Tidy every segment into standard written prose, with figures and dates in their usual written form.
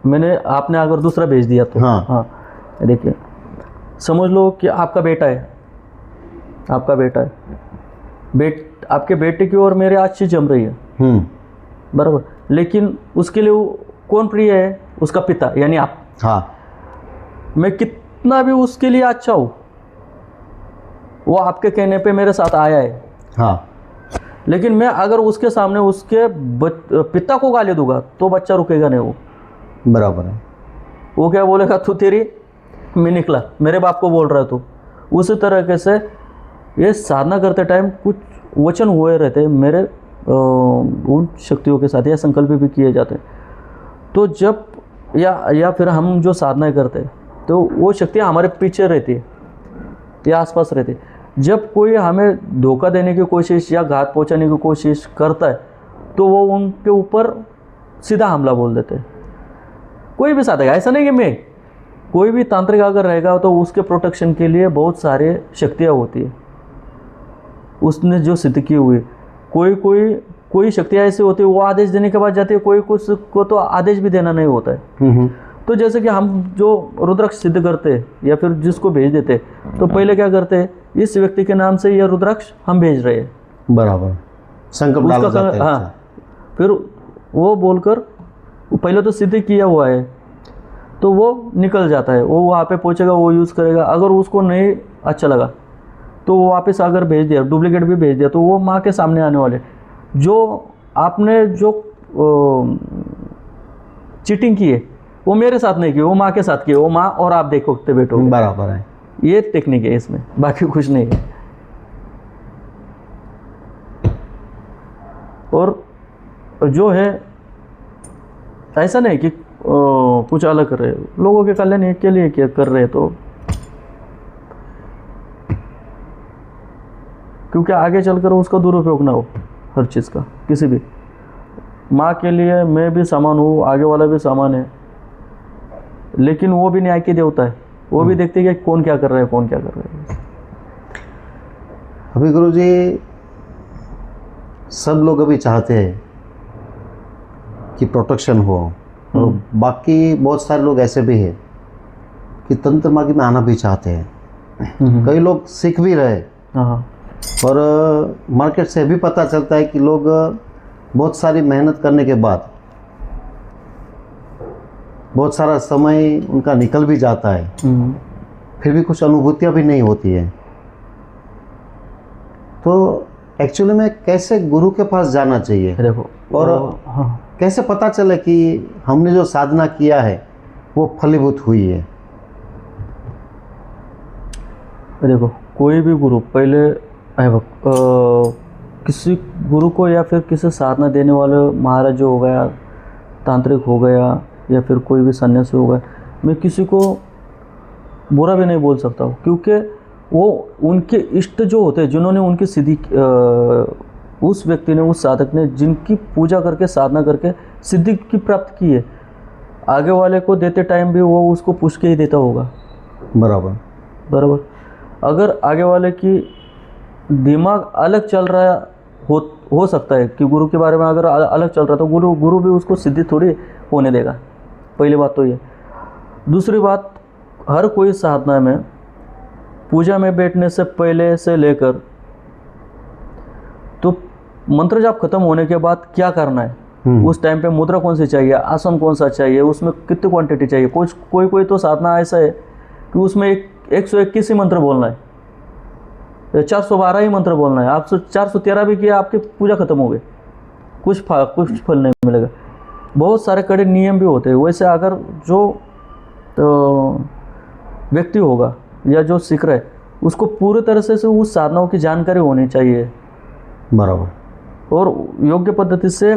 मैंने आपने अगर दूसरा भेज दिया तो हाँ देखिए, समझ लो कि आपका बेटा है, आपके बेटे की और मेरे आज चीज जम रही है, बराबर, लेकिन उसके लिए कौन प्रिय है? उसका पिता यानी आप। मैं कितना भी उसके लिए अच्छा हूं, वो आपके कहने पे मेरे साथ आया है, लेकिन मैं अगर उसके सामने उसके पिता को गाली दूंगा तो बच्चा रुकेगा नहीं। वो बराबर है, वो क्या बोलेगा, तू तेरी मैं निकला, मेरे बाप को बोल रहा है तू। उसी तरीके से ये साधना करते टाइम कुछ वचन हुए रहते मेरे उन शक्तियों के साथ, या संकल्प भी किए जाते। तो जब या फिर हम जो साधना करते तो वो शक्तियाँ हमारे पीछे रहती है या आसपास रहती है। जब कोई हमें धोखा देने की कोशिश या घात पहुंचाने की कोशिश करता है तो वो उनके ऊपर सीधा हमला बोल देते हैं। कोई भी साधक, ऐसा नहीं कि मैं, कोई भी तांत्रिक अगर रहेगा तो उसके प्रोटेक्शन के लिए बहुत सारे शक्तियाँ होती है उसने जो सिद्ध की हुई। कोई शक्तियाँ ऐसी होती है वो आदेश देने के बाद जाती है, कोई कुछ को तो आदेश भी देना नहीं होता है। तो जैसे कि हम जो रुद्राक्ष सिद्ध करते हैं या फिर जिसको भेज देते हैं, तो पहले क्या करते हैं, इस व्यक्ति के नाम से यह रुद्राक्ष हम भेज रहे हैं, बराबर, संकल्प डाला जाता है। हाँ, फिर वो बोलकर पहले तो सिद्ध किया हुआ है तो वो निकल जाता है, वो वहाँ पे पहुँचेगा, वो यूज़ करेगा। अगर उसको नहीं अच्छा लगा तो वो वापस अगर भेज दिया, डुप्लीकेट भी भेज दिया, तो वो माँ के सामने आने वाले जो आपने जो चीटिंग की है वो मेरे साथ नहीं की, वो माँ के साथ की, वो माँ और आप देखते बैठो। बराबर है, ये टेक्निक है इसमें, बाकी कुछ नहीं है। और जो है ऐसा नहीं कि कुछ अलग कर रहे हैं, लोगों के कल्याण के लिए क्या कर रहे हैं, तो क्योंकि आगे चलकर उसका दुरुपयोग ना हो हर चीज़ का। किसी भी माँ के लिए मैं भी समान हूँ, आगे वाला भी समान है, लेकिन वो भी न्याय की देवता है, वो भी देखते हैं कि कौन क्या कर रहा है, कौन क्या कर रहा है। अभी गुरुजी सब लोग अभी चाहते हैं कि प्रोटेक्शन हो, और बाकी बहुत सारे लोग ऐसे भी हैं कि तंत्र मार्गी में आना भी चाहते हैं। कई लोग सीख भी रहे, और मार्केट से भी पता चलता है कि लोग बहुत सारी मेहनत करने के बाद बहुत सारा समय उनका निकल भी जाता है, फिर भी कुछ अनुभूतियाँ भी नहीं होती है। तो एक्चुअली में कैसे गुरु के पास जाना चाहिए, देखो, और कैसे पता चले कि हमने जो साधना किया है वो फलीभूत हुई है? देखो, कोई भी गुरु पहले किसी गुरु को या फिर किसी साधना देने वाले महाराज जो हो गया, तांत्रिक हो गया, या फिर कोई भी सन्यासी हो गया, मैं किसी को बुरा भी नहीं बोल सकता हूँ, क्योंकि वो उनके इष्ट जो होते हैं, जिन्होंने उनकी सिद्धि, उस व्यक्ति ने, उस साधक ने जिनकी पूजा करके साधना करके सिद्धि की प्राप्त की है, आगे वाले को देते टाइम भी वो उसको पूछ के ही देता होगा। बराबर। अगर आगे वाले की दिमाग अलग चल रहा हो सकता है कि गुरु के बारे में अगर अलग चल रहा, तो गुरु भी उसको सिद्धि थोड़ी होने देगा। पहली बात तो ये। दूसरी बात, हर कोई साधना में पूजा में बैठने से पहले से लेकर तो मंत्र जाप खत्म होने के बाद क्या करना है, उस टाइम पे मुद्रा कौन सी चाहिए, आसन कौन सा चाहिए, उसमें कितनी क्वांटिटी चाहिए। कोई तो साधना ऐसा है कि उसमें 121 ही मंत्र बोलना है, 412 ही मंत्र बोलना है। आप 413 भी किया, आपकी पूजा खत्म हो गई, कुछ फल नहीं मिलेगा। बहुत सारे कड़े नियम भी होते हैं। वैसे अगर जो व्यक्ति होगा या जो सीख रहा है, उसको पूरी तरह से उस साधनाओं की जानकारी होनी चाहिए। बराबर। और योग्य पद्धति से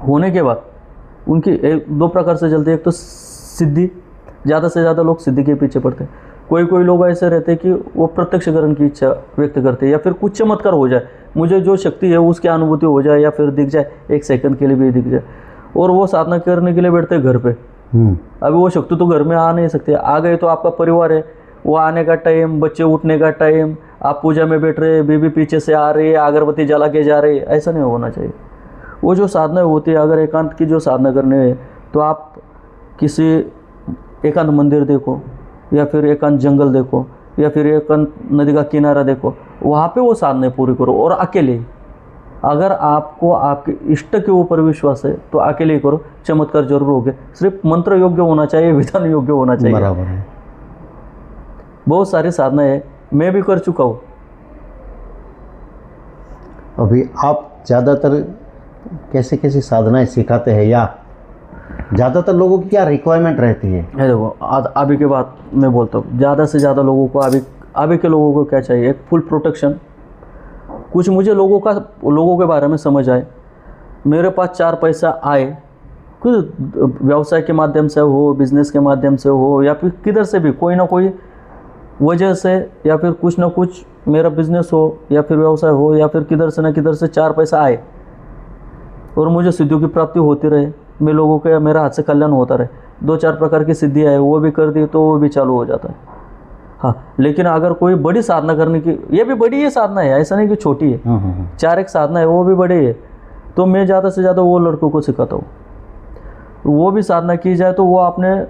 होने के बाद उनकी दो प्रकार से चलती है। एक तो सिद्धि, ज़्यादा से ज़्यादा लोग सिद्धि के पीछे पड़ते हैं। कोई लोग ऐसे रहते हैं कि वो प्रत्यक्षकरण की इच्छा व्यक्त करते हैं, या फिर कुछ चमत्कार हो जाए, मुझे जो शक्ति है उसकी अनुभूति हो जाए, या फिर दिख जाए, 1 सेकंड के लिए भी दिख जाए, और वो साधना करने के लिए बैठते हैं घर पे। अभी वो शक्ति तो घर में आ नहीं सकती। आ गए तो आपका परिवार है, वो आने का टाइम, बच्चे उठने का टाइम, आप पूजा में बैठ रहे, बीबी पीछे से आ रही है, अगरबत्ती जला के जा रही है, ऐसा नहीं होना चाहिए। वो जो साधना होती है, अगर एकांत की जो साधना करनी है तो आप किसी एकांत मंदिर देखो, या फिर एकांत जंगल देखो, या फिर एकांत नदी का किनारा देखो, वहाँ पे वो साधनाएं पूरी करो, और अकेले ही। अगर आपको आपके इष्ट के ऊपर विश्वास है तो अकेले ही करो, चमत्कार जरूर होगे। सिर्फ मंत्र योग्य होना चाहिए, विधान योग्य होना चाहिए। बराबर है। बहुत सारी साधनाएं है, मैं भी कर चुका हूँ। अभी आप ज़्यादातर कैसे कैसे साधनाएं सिखाते हैं, या ज़्यादातर लोगों की क्या रिक्वायरमेंट रहती है? है देखो, अभी के बाद मैं बोलता हूँ, ज़्यादा से ज़्यादा लोगों को अभी के लोगों को क्या चाहिए? एक फुल प्रोटेक्शन। कुछ मुझे लोगों के बारे में समझ आए, मेरे पास 4 पैसा आए, कुछ व्यवसाय के माध्यम से हो, बिजनेस के माध्यम से हो, या फिर किधर से भी कोई ना कोई वजह से, या फिर कुछ ना कुछ मेरा बिजनेस हो या फिर व्यवसाय हो, या फिर किधर से ना किधर से 4 पैसा आए और मुझे सिद्धियों की प्राप्ति होती रहे, मैं लोगों के मेरा हाथ से कल्याण होता रहे। 2-4 प्रकार की सिद्धि आए, वो भी कर दी तो वो भी चालू हो जाता है। हाँ, लेकिन अगर कोई बड़ी साधना करने की, ये भी बड़ी ही साधना है, ऐसा नहीं कि छोटी है। 4 एक साधना है, वो भी बड़ी है, तो मैं ज़्यादा से ज़्यादा वो लड़कों को सिखाता हूँ। वो भी साधना की जाए तो वो अपने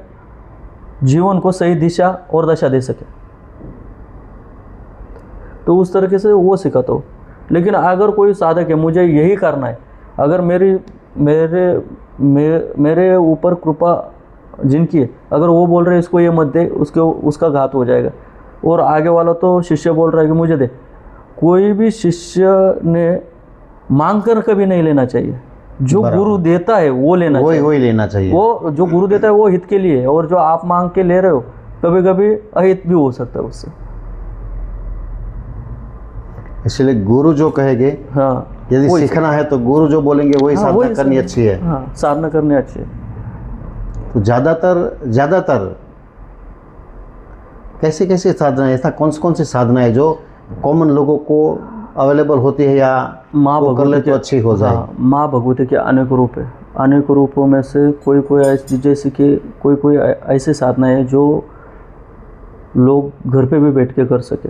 जीवन को सही दिशा और दशा दे सके, तो उस तरीके से वो सिखाता हूँ। लेकिन अगर कोई साधक है, मुझे यही करना है, अगर मेरे ऊपर कृपा जिनकी है, अगर वो बोल रहे हैं इसको ये मत दे, उसका घात हो जाएगा, और आगे वाला तो शिष्य बोल रहा है कि मुझे दे, कोई भी शिष्य ने मांग कर कभी नहीं लेना चाहिए। जो गुरु देता है वो लेना चाहिए, वही लेना चाहिए। वो जो गुरु देता है वो हित के लिए है, और जो आप मांग के ले रहे हो कभी कभी अहित भी हो सकता है उससे। इसलिए गुरु जो कहेंगे, हाँ, यदि सीखना है तो गुरु जो बोलेंगे वही साधना करनी अच्छी है। हाँ, साधना करनी अच्छी है। तो ज़्यादातर कैसे कैसे साधना, ऐसा कौन सी साधना है जो कॉमन लोगों को अवेलेबल होती है, या माँ वो कर ले तो अच्छी हो जाए? हाँ, माँ भगवती के अनेक रूप है। अनेक रूपों में से कोई ऐसी, जैसे कि कोई ऐसी साधना है जो लोग घर पे भी बैठ के कर सके।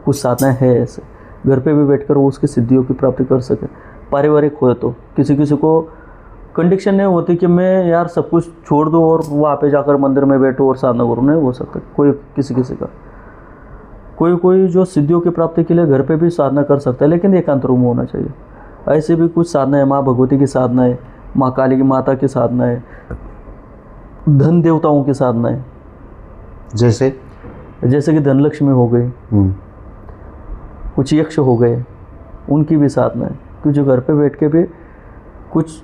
कुछ साधनाएं है ऐसे, घर पे भी बैठकर वो उसकी सिद्धियों की प्राप्ति कर सके। पारिवारिक हो तो किसी को कंडीशन नहीं होती कि मैं यार सब कुछ छोड़ दूँ और वहाँ पे जाकर मंदिर में बैठूँ और साधना करूँ, नहीं हो सकता। कोई किसी का कोई जो सिद्धियों की प्राप्ति के लिए घर पे भी साधना कर सकता है, लेकिन एकांत रूम होना चाहिए। ऐसे भी कुछ साधना है, माँ भगवती की साधना है, माँ काली की माता की साधना है, धन देवताओं की साधना है, जैसे कि धनलक्ष्मी हो गई, कुछ यक्ष हो गए, उनकी भी साधना है कि जो घर पे बैठ के भी कुछ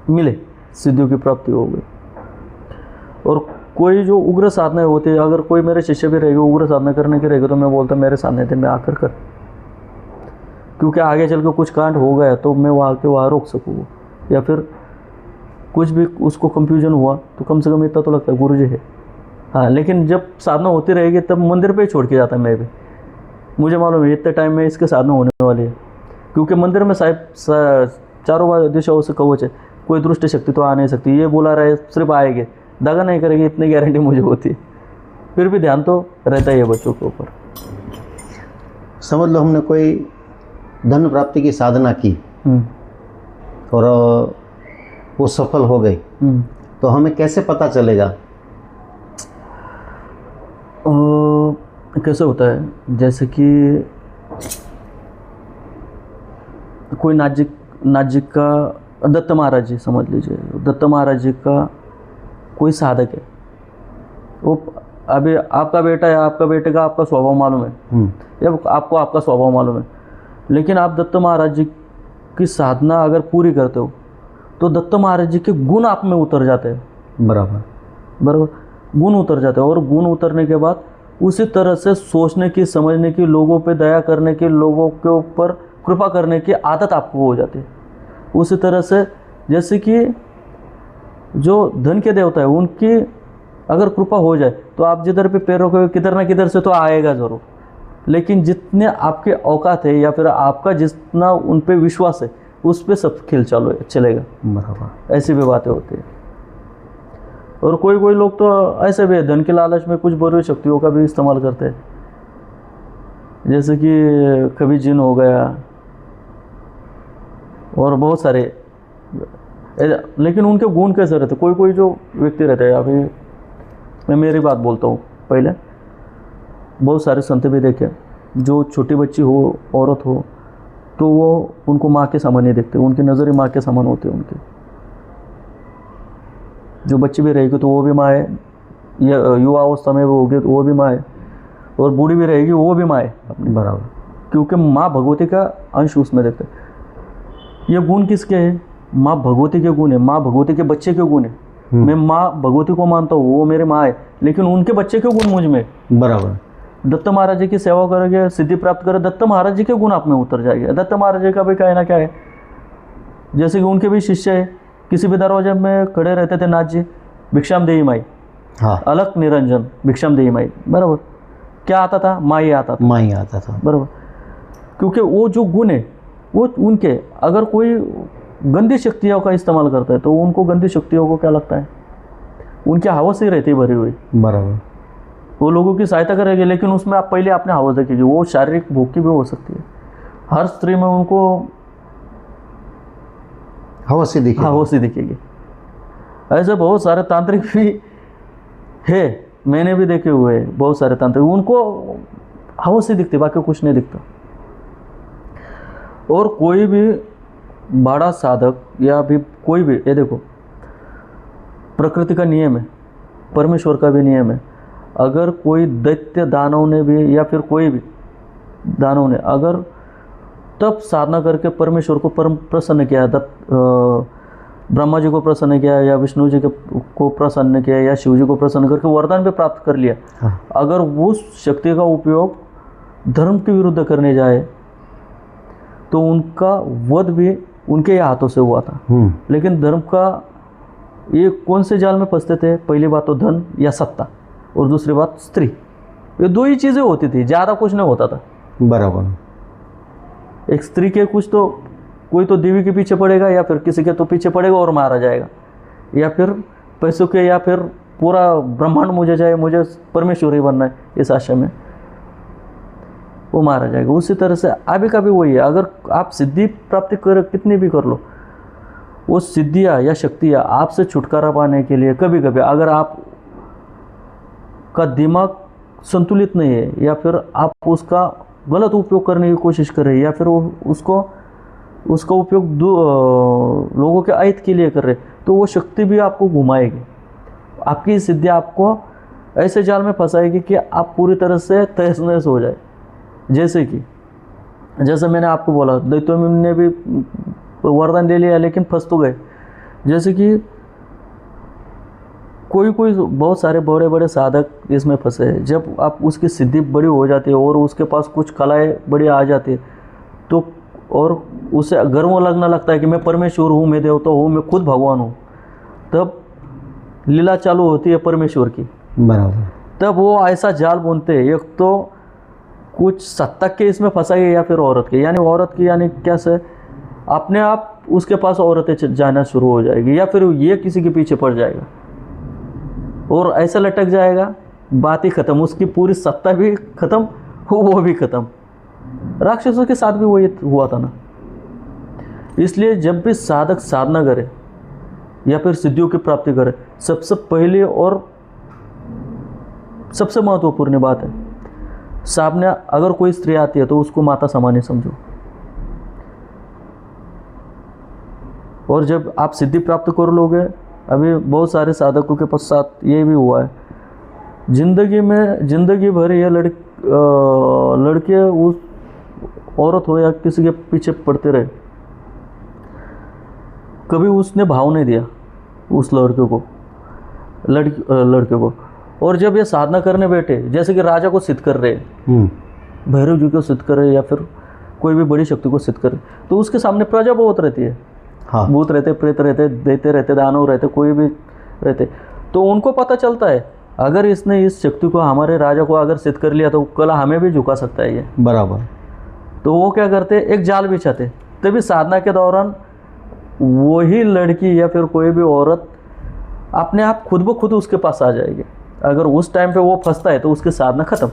मिले, सिद्धियों की प्राप्ति हो गई। और कोई जो उग्र साधनाएं होती है, अगर कोई मेरे शिष्य भी रहेगा उग्र साधना करने के रहेगा, तो मैं बोलता मेरे सामने थे, मैं आकर कर, क्योंकि आगे चल के कुछ कांड हो गया तो मैं वहाँ रोक सकूँ, या फिर कुछ भी उसको कंफ्यूजन हुआ तो कम से कम इतना तो लगता है गुरु जी है। हाँ, लेकिन जब साधना होती रहेगी तब मंदिर पे ही छोड़ के जाता मैं भी। मुझे मालूम है इतने टाइम में इसके साधना होने वाली है, क्योंकि मंदिर में साहिब चारों दिशाओं से कवच है, कोई दुष्ट शक्ति तो आ नहीं सकती। ये बुला रहे सिर्फ आएंगे, दगा नहीं करेंगे, इतनी गारंटी मुझे होती है। फिर भी ध्यान तो रहता ही है बच्चों के ऊपर। समझ लो हमने कोई धन प्राप्ति की साधना की और वो सफल हो गई, तो हमें कैसे पता चलेगा? कैसे होता है, जैसे कि कोई नाजिक का दत्त महाराज जी समझ लीजिए, दत्त महाराज जी का कोई साधक है, वो अभी आपका बेटा है, आपका बेटे का आपका स्वभाव मालूम है, या आपको आपका स्वभाव मालूम है, लेकिन आप दत्त महाराज जी की साधना अगर पूरी करते हो तो दत्त महाराज जी के गुण आप में उतर जाते हैं। बराबर गुण उतर जाते हैं, और गुण उतरने के बाद उसी तरह से सोचने की, समझने की, लोगों पे दया करने की, लोगों के ऊपर कृपा करने की आदत आपको हो जाती है। उसी तरह से जैसे कि जो धन के देवता है उनकी अगर कृपा हो जाए तो आप जिधर पे पैर रखोगे किधर ना किधर से तो आएगा ज़रूर, लेकिन जितने आपके औकात है या फिर आपका जितना उन पे विश्वास है उस पे सब खेल चलेगा। बराबर, ऐसी भी बातें होती है। और कोई लोग तो ऐसे भी है, धन के लालच में कुछ बुरी शक्तियों का भी इस्तेमाल करते हैं, जैसे कि कभी जिन हो गया और बहुत सारे लेकिन उनके गुण कैसे रहते, कोई कोई जो व्यक्ति रहते हैं, अभी मैं मेरी बात बोलता हूँ, पहले बहुत सारे संत भी देखे, जो छोटी बच्ची हो, औरत हो, तो वो उनको माँ के समान ही देखते, उनकी नज़र ही माँ के समान होती है उनकी। जो बच्ची भी रहेगी तो वो भी माँ है, या युवा अवस्था में वो होगी तो वो भी माँ है, और बूढ़ी भी रहेगी वो भी माँ है अपनी, बराबर। क्योंकि माँ भगवती का अंश उसमें देखते। ये गुण किसके हैं? माँ भगवती के गुण है, माँ भगवती के बच्चे के गुण है। मैं माँ भगवती को मानता हूँ, वो मेरी माँ है, लेकिन उनके बच्चे के गुण मुझ में। बराबर। दत्त महाराज जी की सेवा करोगे, सिद्धि प्राप्त करोगे, दत्त महाराज जी के गुण आप में उतर जाएंगे। दत्त महाराज जी का भी क्या ना क्या है, जैसे कि उनके भी शिष्य है, किसी भी दरवाजे में खड़े रहते थे नाथ जी, भिक्षाम देही माई, हाँ, अलग निरंजन भिक्षाम देही माई, बराबर। क्या आता था? माई आता था, माँ ही आता था, बराबर। क्योंकि वो जो गुण है वो उनके, अगर कोई गंदी शक्तियों का इस्तेमाल करता है तो उनको गंदी शक्तियों को क्या लगता है, उनकी हवस ही रहती है भरी हुई, बराबर। वो लोगों की सहायता करेंगे, लेकिन उसमें आप पहले अपने हवस देखेंगे, वो शारीरिक भूख की भी हो सकती है। हर स्त्री में उनको हवस ही दिखे। हवस ही दिखेगी। ऐसे बहुत सारे तांत्रिक भी है, मैंने भी देखे हुए हैं बहुत सारे तांत्रिक, उनको हवस ही दिखती, बाकी कुछ नहीं दिखता। और कोई भी बड़ा साधक या भी कोई भी, ये देखो प्रकृति का नियम है, परमेश्वर का भी नियम है। अगर कोई दैत्य दानव ने भी, या फिर कोई भी दानव ने अगर तब साधना करके परमेश्वर को परम प्रसन्न किया, ब्रह्मा जी को प्रसन्न किया, या विष्णु जी को प्रसन्न किया, या शिव जी को प्रसन्न करके वरदान भी प्राप्त कर लिया, हाँ। अगर उस शक्ति का उपयोग धर्म के विरुद्ध करने जाए तो उनका वध भी उनके ही हाथों से हुआ था। लेकिन धर्म का ये कौन से जाल में फंसते थे? पहली बात तो धन या सत्ता, और दूसरी बात स्त्री। ये दो ही चीज़ें होती थी, ज़्यादा कुछ नहीं होता था। बराबर। एक स्त्री के कुछ तो, कोई तो देवी के पीछे पड़ेगा, या फिर किसी के तो पीछे पड़ेगा और मारा जाएगा, या फिर पैसों के, या फिर पूरा ब्रह्मांड मुझे जाए, मुझे परमेश्वर ही बनना है इस आशा में, वो मारा जाएगा। उसी तरह से अभी का भी वही है। अगर आप सिद्धि प्राप्ति कर कितनी भी कर लो, वो सिद्धियाँ या शक्तियाँ आपसे छुटकारा पाने के लिए कभी कभी अगर आप का दिमाग संतुलित नहीं है, या फिर आप उसका गलत उपयोग करने की कोशिश कर रहे हैं, या फिर उसका उपयोग लोगों के अहित के लिए कर रहे, तो वो शक्ति भी आपको घुमाएगी। आपकी सिद्धि आपको ऐसे जाल में फंसाएगी कि आप पूरी तरह से तहस नहस हो जाए। जैसे मैंने आपको बोला, दैत्यों ने भी वरदान ले लिया लेकिन फंस तो गए। जैसे कि कोई बहुत सारे बड़े बड़े साधक इसमें फंसे हैं। जब आप उसकी सिद्धि बड़ी हो जाती है और उसके पास कुछ कलाएं बड़ी आ जाती है, तो और उसे गर्व लगना लगता है कि मैं परमेश्वर हूँ, मैं देवता हूँ, मैं खुद भगवान हूँ, तब लीला चालू होती है परमेश्वर की। बराबर। तब वो ऐसा जाल बुनते हैं, एक तो कुछ सत्ता के इसमें फंसाइए, या फिर औरत के, यानी औरत की, यानी कैसे अपने आप उसके पास औरतें जाना शुरू हो जाएगी, या फिर ये किसी के पीछे पड़ जाएगा और ऐसा लटक जाएगा, बात ही खत्म, उसकी पूरी सत्ता भी खत्म, वो भी खत्म। राक्षसों के साथ भी वही हुआ था ना। इसलिए जब भी साधक साधना करे या फिर सिद्धियों की प्राप्ति करे, सबसे पहले और सबसे महत्वपूर्ण बात है, सामने अगर कोई स्त्री आती है तो उसको माता समान ही समझो। और जब आप सिद्धि प्राप्त कर लोगे, अभी बहुत सारे साधकों के पश्चात ये भी हुआ है, जिंदगी भर ये लड़के उस औरत हो या किसी के पीछे पड़ते रहे, कभी उसने भाव नहीं दिया उस लड़के को। और जब ये साधना करने बैठे, जैसे कि राजा को सिद्ध कर रहे, भैरव जी को सिद्ध कर रहे, या फिर कोई भी बड़ी शक्ति को सिद्ध कर रहे, तो उसके सामने प्रजा बहुत रहती है। हाँ। भूत रहते, प्रेत रहते, दैत्य रहते, दानव रहते, कोई भी रहते, तो उनको पता चलता है अगर इसने इस शक्ति को, हमारे राजा को अगर सिद्ध कर लिया तो कल हमें भी झुका सकता है ये। बराबर। तो वो क्या करते, एक जाल बिछाते। तभी साधना के दौरान वही लड़की या फिर कोई भी औरत अपने आप खुद ब खुद उसके पास आ जाएगी। अगर उस टाइम पे वो फंसता है तो उसकी साधना खत्म।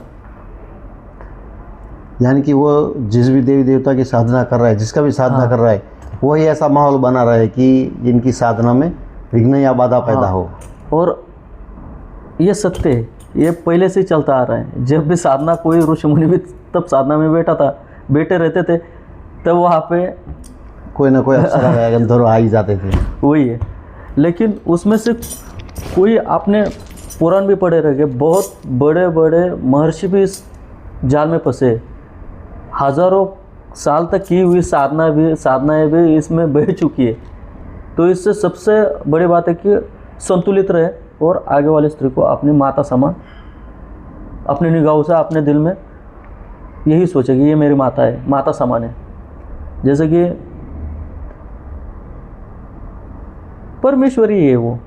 यानी कि वो जिस भी देवी देवता की साधना कर रहा है, जिसका भी साधना कर रहा है, वही ऐसा माहौल बना रहे कि जिनकी साधना में विघ्न या बाधा पैदा हो। और ये सत्य है, ये पहले से ही चलता आ रहा है। जब भी साधना, कोई ऋषि मुनि भी तब साधना में बैठे रहते थे, तब वहाँ पे कोई ना कोई अप्सरा या गंधर्व आ ही जाते थे। वही है। लेकिन उसमें से कोई, आपने पुराण भी पढ़े रह गए, बहुत बड़े बड़े महर्षि भी इस जाल में फंसे, हजारों साल तक की हुई साधनाएं भी इसमें बह चुकी है। तो इससे सबसे बड़ी बात है कि संतुलित रहे और आगे वाली स्त्री को अपनी माता समान, अपनी निगाहों से, अपने दिल में यही सोचे कि ये मेरी माता है, माता समान है। जैसे कि परमेश्वरी है वो।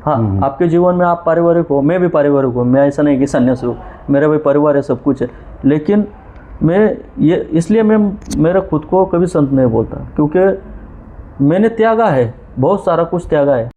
हाँ, आपके जीवन में आप पारिवारिक हो, मैं भी पारिवारिक हूँ, मैं ऐसा नहीं कि सन्यासी हूँ, मेरा भी परिवार है, सब कुछ है। लेकिन मैं ये, इसलिए मैं मेरा खुद को कभी संत नहीं बोलता, क्योंकि मैंने त्यागा है, बहुत सारा कुछ त्यागा है।